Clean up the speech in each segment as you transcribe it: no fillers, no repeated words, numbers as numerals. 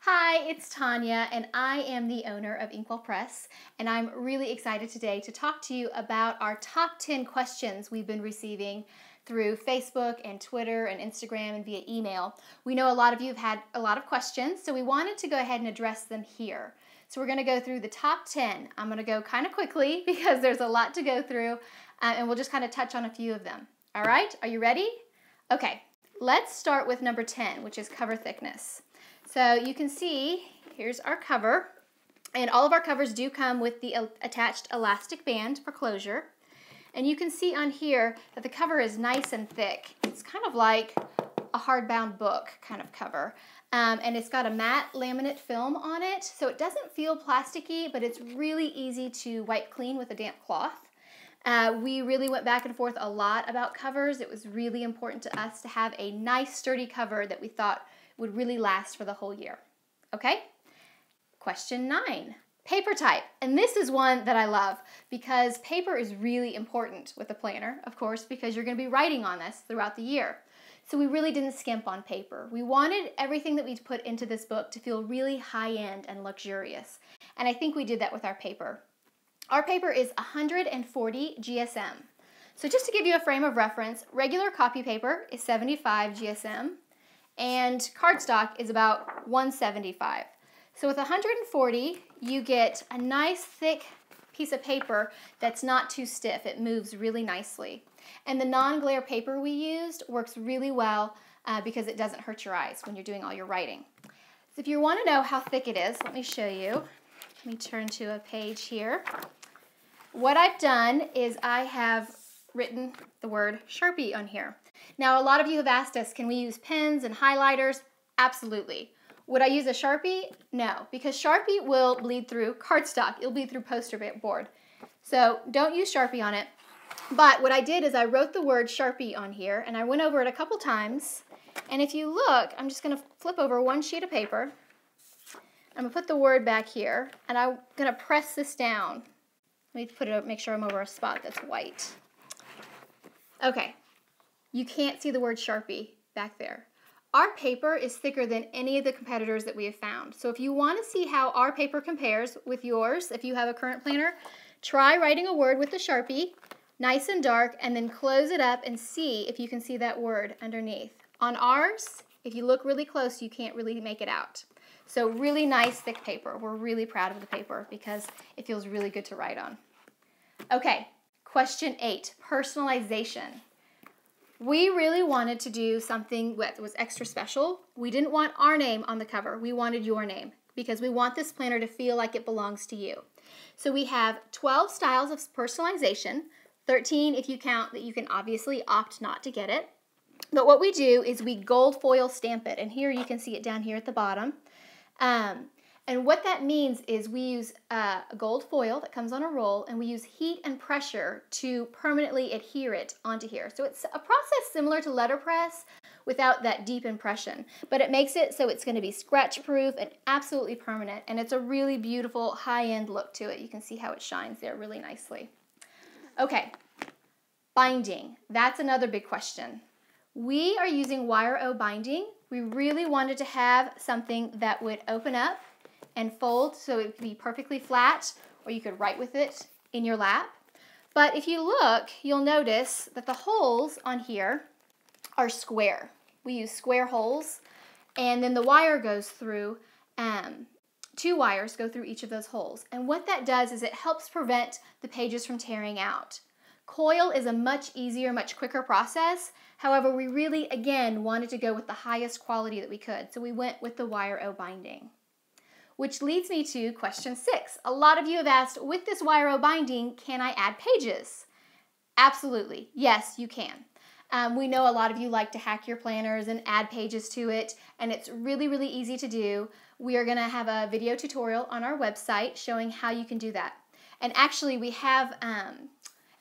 Hi, it's Tanya, and I am the owner of inkWELL Press, and I'm really excited today to talk to you about our top 10 questions we've been receiving through Facebook and Twitter and Instagram and via email. We know a lot of you have had a lot of questions, so we wanted to go ahead and address them here. So we're going to go through the top 10. I'm going to go kind of quickly because there's a lot to go through, and we'll just kind of touch on a few of them. All right, are you ready? Okay, let's start with number 10, which is cover thickness. So you can see, here's our cover, and all of our covers do come with the attached elastic band for closure. And you can see on here that the cover is nice and thick. It's kind of like a hardbound book kind of cover. And it's got a matte laminate film on it, so it doesn't feel plasticky, but it's really easy to wipe clean with a damp cloth. We really went back and forth a lot about covers. It was really important to us to have a nice sturdy cover that we thought would really last for the whole year. Okay? Question 9, paper type. And this is one that I love because paper is really important with a planner, of course, because you're going to be writing on this throughout the year. So we really didn't skimp on paper. We wanted everything that we put into this book to feel really high-end and luxurious. And I think we did that with our paper. Our paper is 140 GSM. So just to give you a frame of reference, regular copy paper is 75 GSM. And cardstock is about 175. So with 140, you get a nice thick piece of paper that's not too stiff. It moves really nicely. And the non-glare paper we used works really well because it doesn't hurt your eyes when you're doing all your writing. So if you want to know how thick it is, let me show you. Let me turn to a page here. What I've done is I have written the word Sharpie on here. Now, a lot of you have asked us, can we use pens and highlighters? Absolutely. Would I use a Sharpie? No, because Sharpie will bleed through cardstock. It'll bleed through poster board. So don't use Sharpie on it. But what I did is I wrote the word Sharpie on here, and I went over it a couple times. And if you look, I'm just going to flip over one sheet of paper. I'm going to put the word back here, and I'm going to press this down. Let me make sure I'm over a spot that's white. Okay. You can't see the word Sharpie back there. Our paper is thicker than any of the competitors that we have found. So if you want to see how our paper compares with yours, if you have a current planner, try writing a word with the Sharpie, nice and dark, and then close it up and see if you can see that word underneath. On ours, if you look really close, you can't really make it out. So really nice thick paper. We're really proud of the paper because it feels really good to write on. Okay, question 8, personalization. We really wanted to do something that was extra special. We didn't want our name on the cover. We wanted your name because we want this planner to feel like it belongs to you. So we have 12 styles of personalization, 13 if you count that you can obviously opt not to get it. But what we do is we gold foil stamp it, and here you can see it down here at the bottom. And what that means is we use a gold foil that comes on a roll, and we use heat and pressure to permanently adhere it onto here. So it's a process similar to letterpress without that deep impression, but it makes it so it's going to be scratch-proof and absolutely permanent, and it's a really beautiful high-end look to it. You can see how it shines there really nicely. Okay, binding. That's another big question. We are using Wire O binding. We really wanted to have something that would open up and fold so it could be perfectly flat, or you could write with it in your lap. But if you look, you'll notice that the holes on here are square. We use square holes, and then the wire goes through, 2 wires go through each of those holes. And what that does is it helps prevent the pages from tearing out. Coil is a much easier, much quicker process. However, we really, again, wanted to go with the highest quality that we could, so we went with the Wire O binding. Which leads me to question 6. A lot of you have asked, with this Wire O binding, can I add pages? Absolutely. Yes, you can. We know a lot of you like to hack your planners and add pages to it, and it's really, really easy to do. We are going to have a video tutorial on our website showing how you can do that. And actually, we have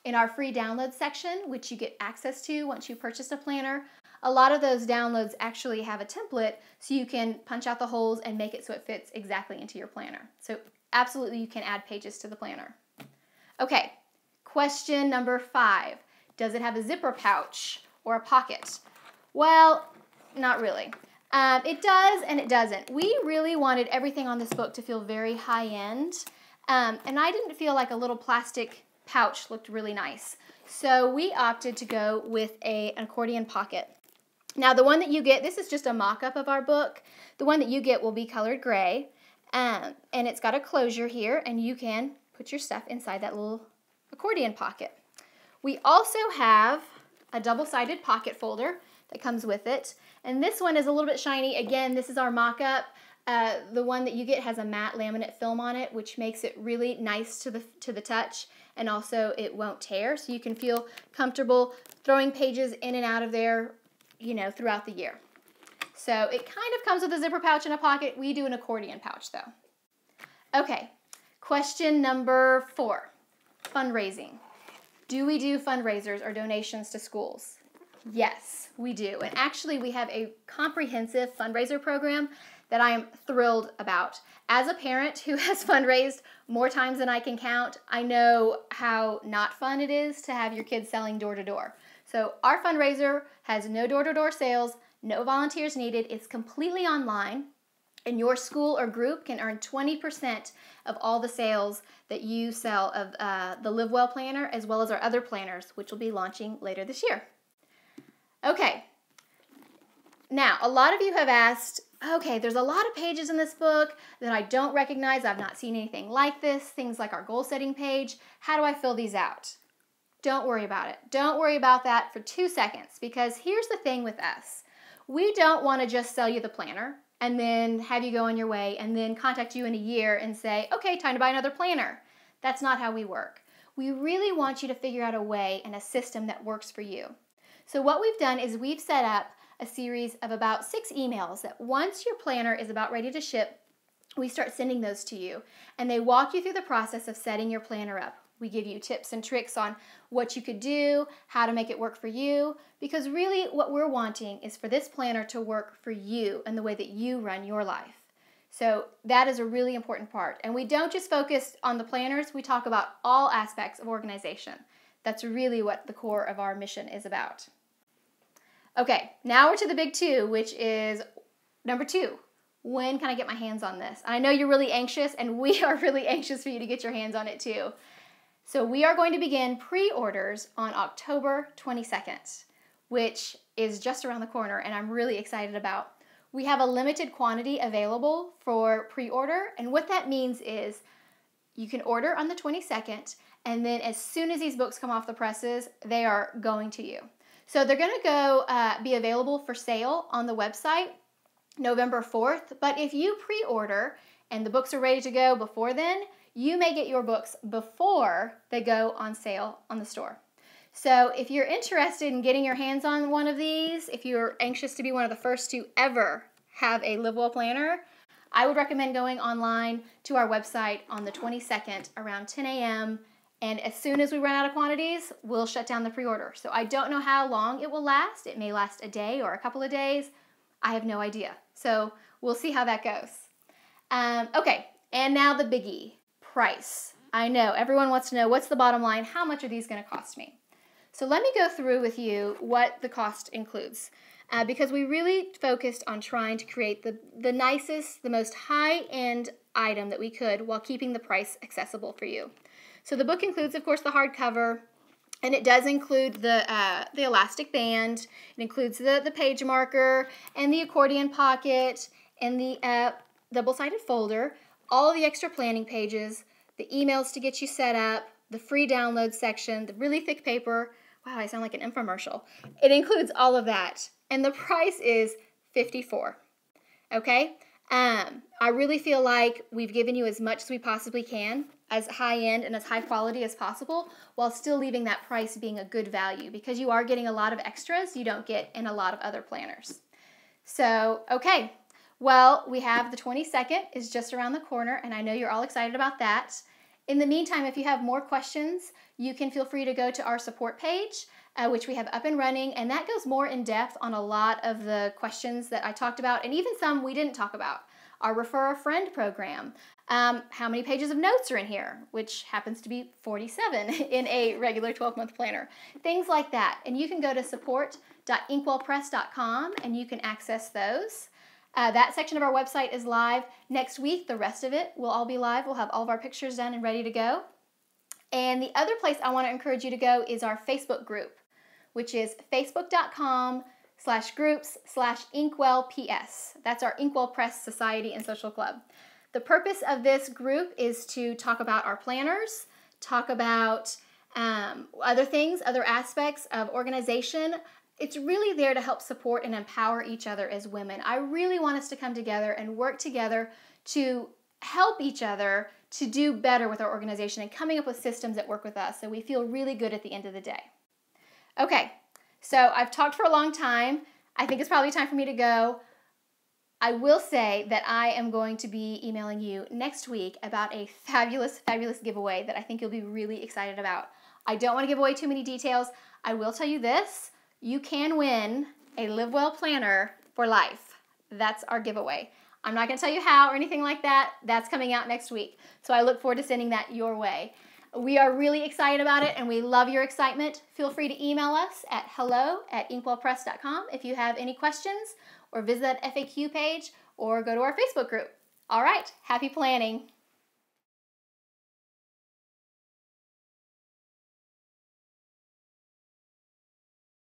in our free download section, which you get access to once you purchase a planner, a lot of those downloads actually have a template so you can punch out the holes and make it so it fits exactly into your planner. So absolutely you can add pages to the planner. Okay, question number 5. Does it have a zipper pouch or a pocket? Well, not really. It does and it doesn't. We really wanted everything on this book to feel very high-end, and I didn't feel like a little plastic pouch looked really nice. So we opted to go with an accordion pocket. Now the one that you get, this is just a mock-up of our book. The one that you get will be colored gray, and it's got a closure here, and you can put your stuff inside that little accordion pocket. We also have a double-sided pocket folder that comes with it, and this one is a little bit shiny. Again, this is our mock-up. The one that you get has a matte laminate film on it, which makes it really nice to the touch, and also it won't tear, so you can feel comfortable throwing pages in and out of there, you know, throughout the year. So it kind of comes with a zipper pouch and a pocket. We do an accordion pouch though. Okay, question number 4, fundraising. Do we do fundraisers or donations to schools? Yes, we do. And actually we have a comprehensive fundraiser program that I am thrilled about. As a parent who has fundraised more times than I can count, I know how not fun it is to have your kids selling door to door. So our fundraiser has no door-to-door sales, no volunteers needed. It's completely online, and your school or group can earn 20% of all the sales that you sell of the Live Well planner, as well as our other planners, which will be launching later this year. Okay, now a lot of you have asked, okay, there's a lot of pages in this book that I don't recognize. I've not seen anything like this, things like our goal setting page. How do I fill these out? Don't worry about it. Don't worry about that for 2 seconds, because here's the thing with us. We don't want to just sell you the planner and then have you go on your way and then contact you in a year and say, okay, time to buy another planner. That's not how we work. We really want you to figure out a way and a system that works for you. So what we've done is we've set up a series of about 6 emails that once your planner is about ready to ship, we start sending those to you, and they walk you through the process of setting your planner up. We give you tips and tricks on what you could do, how to make it work for you, because really what we're wanting is for this planner to work for you and the way that you run your life. So that is a really important part. And we don't just focus on the planners, we talk about all aspects of organization. That's really what the core of our mission is about. Okay, now we're to the big 2, which is number 2. When can I get my hands on this? I know you're really anxious, and we are really anxious for you to get your hands on it too. So we are going to begin pre-orders on October 22nd, which is just around the corner, and I'm really excited about. We have a limited quantity available for pre-order, and what that means is you can order on the 22nd, and then as soon as these books come off the presses, they are going to you. So they're going to go be available for sale on the website November 4th, but if you pre-order and the books are ready to go before then, you may get your books before they go on sale on the store. So if you're interested in getting your hands on one of these, if you're anxious to be one of the first to ever have a Live Well planner, I would recommend going online to our website on the 22nd around 10 a.m. And as soon as we run out of quantities, we'll shut down the pre-order. So I don't know how long it will last. It may last a day or a couple of days. I have no idea. So we'll see how that goes. Okay, and now the biggie. Price. I know everyone wants to know, what's the bottom line? How much are these going to cost me? So let me go through with you what the cost includes, because we really focused on trying to create the nicest, the most high-end item that we could while keeping the price accessible for you. So the book includes, of course, the hardcover, and it does include the elastic band. It includes the page marker and the accordion pocket and the double-sided folder, all the extra planning pages, the emails to get you set up, the free download section, the really thick paper. Wow, I sound like an infomercial. It includes all of that, and the price is $54. Okay? I really feel like we've given you as much as we possibly can, as high-end and as high quality as possible, while still leaving that price being a good value, because you are getting a lot of extras you don't get in a lot of other planners. So, okay. Well, we have the 22nd is just around the corner, and I know you're all excited about that. In the meantime, if you have more questions, you can feel free to go to our support page, which we have up and running, and that goes more in depth on a lot of the questions that I talked about, and even some we didn't talk about. Our Refer a Friend program, how many pages of notes are in here, which happens to be 47 in a regular 12-month planner, things like that. And you can go to support.inkwellpress.com and you can access those. That section of our website is live. Next week, the rest of it will all be live. We'll have all of our pictures done and ready to go. And the other place I want to encourage you to go is our Facebook group, which is facebook.com/groups/inkwellps. That's our Inkwell Press Society and Social Club. The purpose of this group is to talk about our planners, talk about other things, other aspects of organization. It's really there to help support and empower each other as women. I really want us to come together and work together to help each other to do better with our organization and coming up with systems that work with us so we feel really good at the end of the day. Okay, so I've talked for a long time. I think it's probably time for me to go. I will say that I am going to be emailing you next week about a fabulous, fabulous giveaway that I think you'll be really excited about. I don't want to give away too many details. I will tell you this. You can win a Live Well planner for life. That's our giveaway. I'm not going to tell you how or anything like that. That's coming out next week. So I look forward to sending that your way. We are really excited about it and we love your excitement. Feel free to email us at hello@inkwellpress.com if you have any questions, or visit that FAQ page or go to our Facebook group. All right, happy planning.